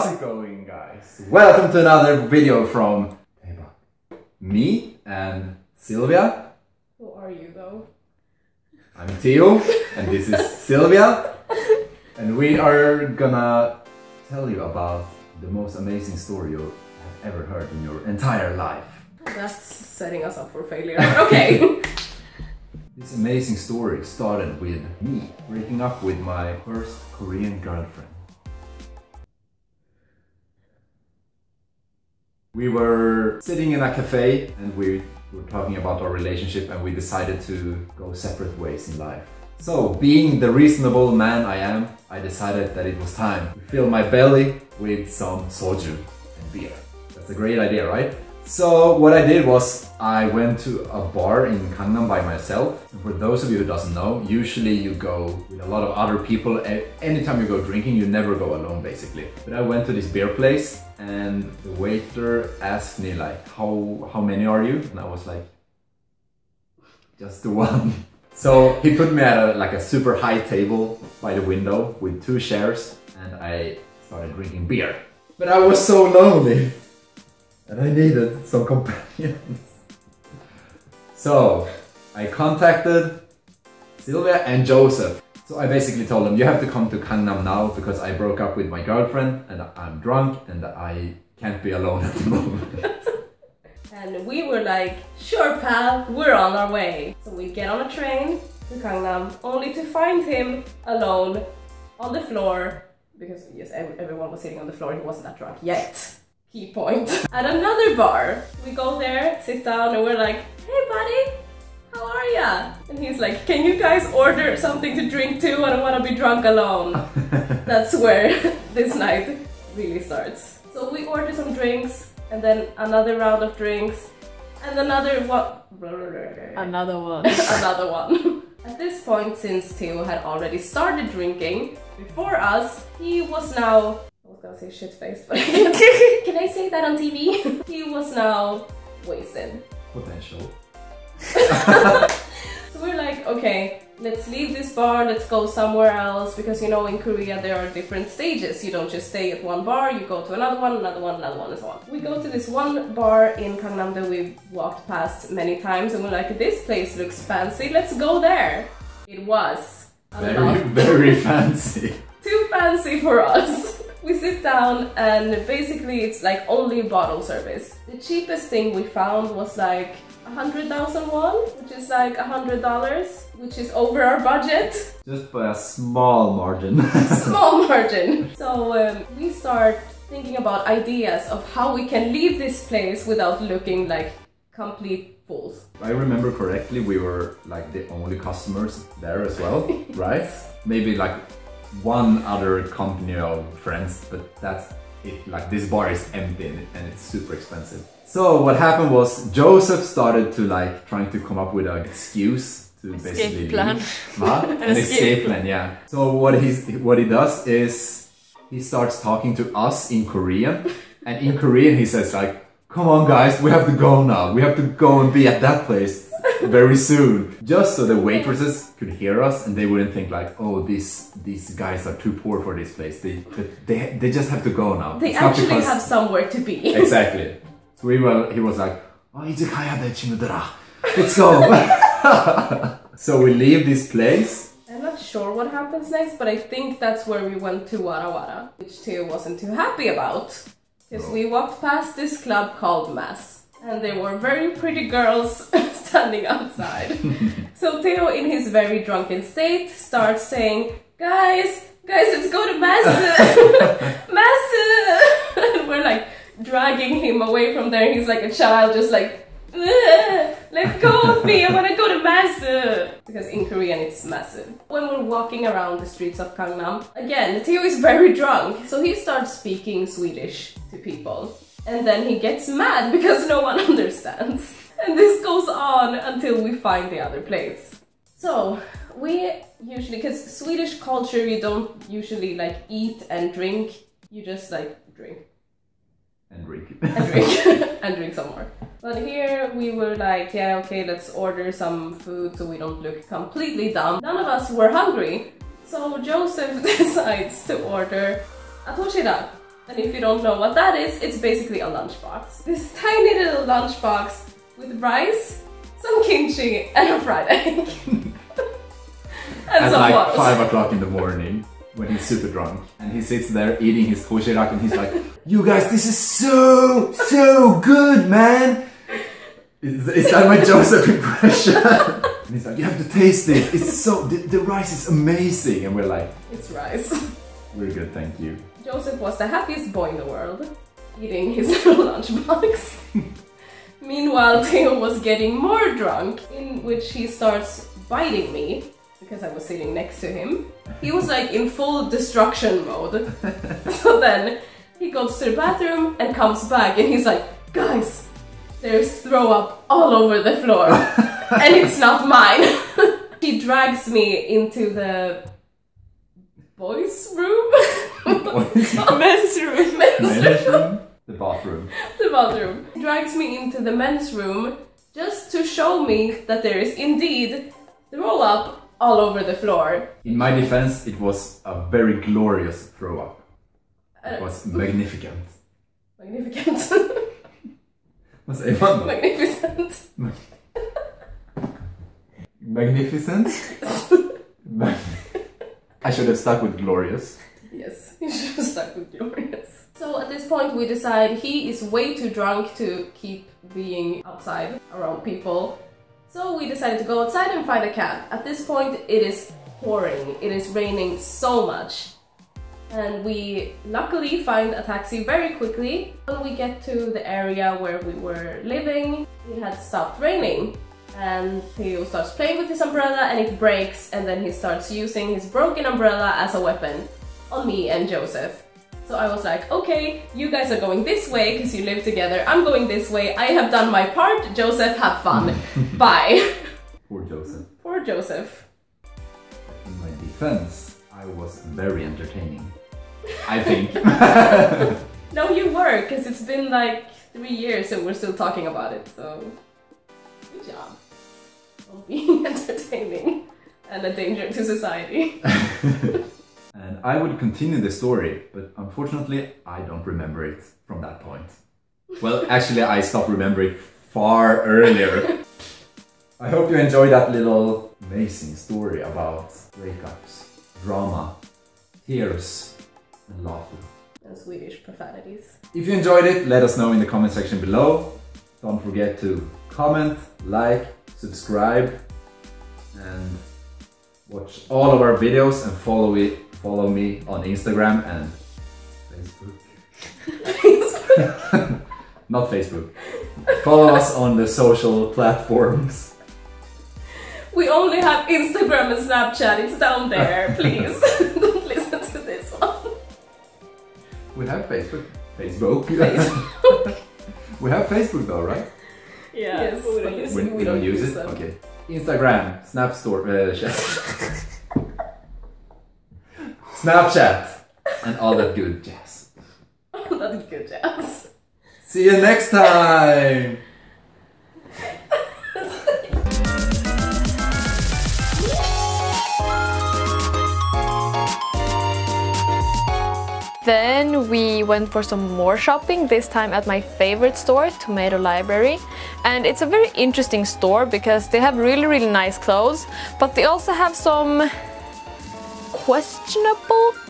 How's it going, guys? Welcome to another video from me and Silvia. Who are you though? I'm Teo and this is Silvia, and we are gonna tell you about the most amazing story you have ever heard in your entire life. That's setting us up for failure. Okay. This amazing story started with me breaking up with my first Korean girlfriend. We were sitting in a cafe and we were talking about our relationship, and we decided to go separate ways in life. So, being the reasonable man I am, I decided that it was time to fill my belly with some soju and beer. That's a great idea, right? So what I did was I went to a bar in Gangnam by myself. And for those of you who doesn't know, usually you go with a lot of other people. Anytime you go drinking, you never go alone basically. But I went to this beer place and the waiter asked me like, how many are you? And I was like, just the one. So he put me at a super high table by the window with 2 chairs, and I started drinking beer. But I was so lonely. And I needed some companions. So I contacted Silvia and Joseph. So I basically told them, you have to come to Gangnam now because I broke up with my girlfriend and I'm drunk and I can't be alone at the moment. And we were like, sure pal, we're on our way. So we get on a train to Gangnam only to find him alone on the floor. Because yes, everyone was sitting on the floor, he wasn't that drunk yet. Key point. At another bar, we go there, sit down, and we're like, hey buddy, how are ya? And he's like, can you guys order something to drink too? I don't want to be drunk alone. That's where this night really starts. So we order some drinks, and then another round of drinks, and another one. Another one. Another one. At this point, since Teo had already started drinking before us, he was now... I was gonna say shit-faced, but can I say that on TV? He was now wasted. Potential. So we're like, okay, let's leave this bar, let's go somewhere else, because you know in Korea there are different stages. You don't just stay at one bar, you go to another one, another one, another one, and so on. We go to this one bar in Gangnam that we've walked past many times, and we're like, this place looks fancy, let's go there. It was. Very fancy. Too fancy for us. We sit down and basically it's like only bottle service. The cheapest thing we found was like 100,000 won, which is like $100, which is over our budget. Just by a small margin. Small margin. So we start thinking about ideas of how we can leave this place without looking like complete fools. If I remember correctly, we were like the only customers there as well, right? Maybe like one other company of friends, but that's it. Like this bar is empty and it's super expensive. So what happened was Joseph started to like trying to come up with an excuse to basically plan. An escape plan, yeah. So what he does is he starts talking to us in Korean, and in Korean he says like, come on guys, we have to go now. We have to go and be at that place very soon. Just so the waitresses could hear us and they wouldn't think like, oh, these guys are too poor for this place. They just have to go now. They actually have somewhere to be. Exactly. So he was like, oh, 이제 가야 돼, 친구들아. Let's go. So we leave this place. I'm not sure what happens next, but I think that's where we went to Wara Wara, which Teo wasn't too happy about. Because we walked past this club called Mass, and there were very pretty girls standing outside. So Teo, in his very drunken state, starts saying, guys, let's go to Mass! Mass! And we're like dragging him away from there, and he's like a child, just like, let go of me, I want to go to Mass! Because in Korean it's massive. When we're walking around the streets of Gangnam, again, Teo is very drunk, so he starts speaking Swedish to people. And then he gets mad because no one understands. And this goes on until we find the other place. So, we usually, because Swedish culture, you don't usually like eat and drink, you just like drink. And drink. And drink. And drink some more. But here we were like, yeah, okay, let's order some food so we don't look completely dumb. None of us were hungry. So Joseph decides to order a toshida, And if you don't know what that is, it's basically a lunchbox. This tiny little lunchbox with rice, some kimchi, and a fried egg. And at some like bottles. 5 o'clock in the morning when he's super drunk. And he sits there eating his toshirak and he's like, you guys, this is so good, man! Is that my Joseph impression? And he's like, you have to taste this. It's so, the rice is amazing. And we're like, it's rice. We're good, thank you. Joseph was the happiest boy in the world, eating his little lunchbox. Meanwhile, Teo was getting more drunk, in which he starts biting me, because I was sitting next to him. He was like in full destruction mode. So then he goes to the bathroom and comes back and he's like, guys, there's throw up all over the floor and it's not mine. He drags me into the boys' room? Men's room. Men's room? The bathroom. The bathroom. He drags me into the men's room just to show me that there is indeed throw up all over the floor. In my defense, it was a very glorious throw up. It was magnificent. Magnificent. Vad säger man då? Magnificent. Magnificent? I should have stuck with glorious. Yes, you should have stuck with glorious. So at this point we decide he is way too drunk to keep being outside around people. So we decided to go outside and find a cab. At this point it is pouring, it is raining so much. And we luckily find a taxi very quickly. When we get to the area where we were living, it had stopped raining. And Theo starts playing with his umbrella and it breaks, and then he starts using his broken umbrella as a weapon on me and Joseph. So I was like, okay, you guys are going this way because you live together, I'm going this way, I have done my part, Joseph, have fun. Bye. Poor Joseph. Poor Joseph. In my defense, I was very entertaining. I think. No, you were, because it's been like 3 years and we're still talking about it, so good job on being entertaining and a danger to society. And I would continue the story, but unfortunately I don't remember it from that point. Well, actually I stopped remembering far earlier. I hope you enjoyed that little amazing story about breakups, drama, tears, and laughter. And Swedish profanities. If you enjoyed it, let us know in the comment section below. Don't forget to comment, like, subscribe, and watch all of our videos and follow me on Instagram and Facebook. Not Facebook. Follow us on the social platforms. We only have Instagram and Snapchat, it's down there, please. Don't listen to this one. We have Facebook. Facebook. We have Facebook though, right? Yeah, yes, we don't use it? Okay. Instagram, Snapchat, and all that good jazz. All that good jazz. See you next time! Then we went for some more shopping, this time at my favorite store, Tomato Library. And it's a very interesting store because they have really nice clothes, but they also have some questionable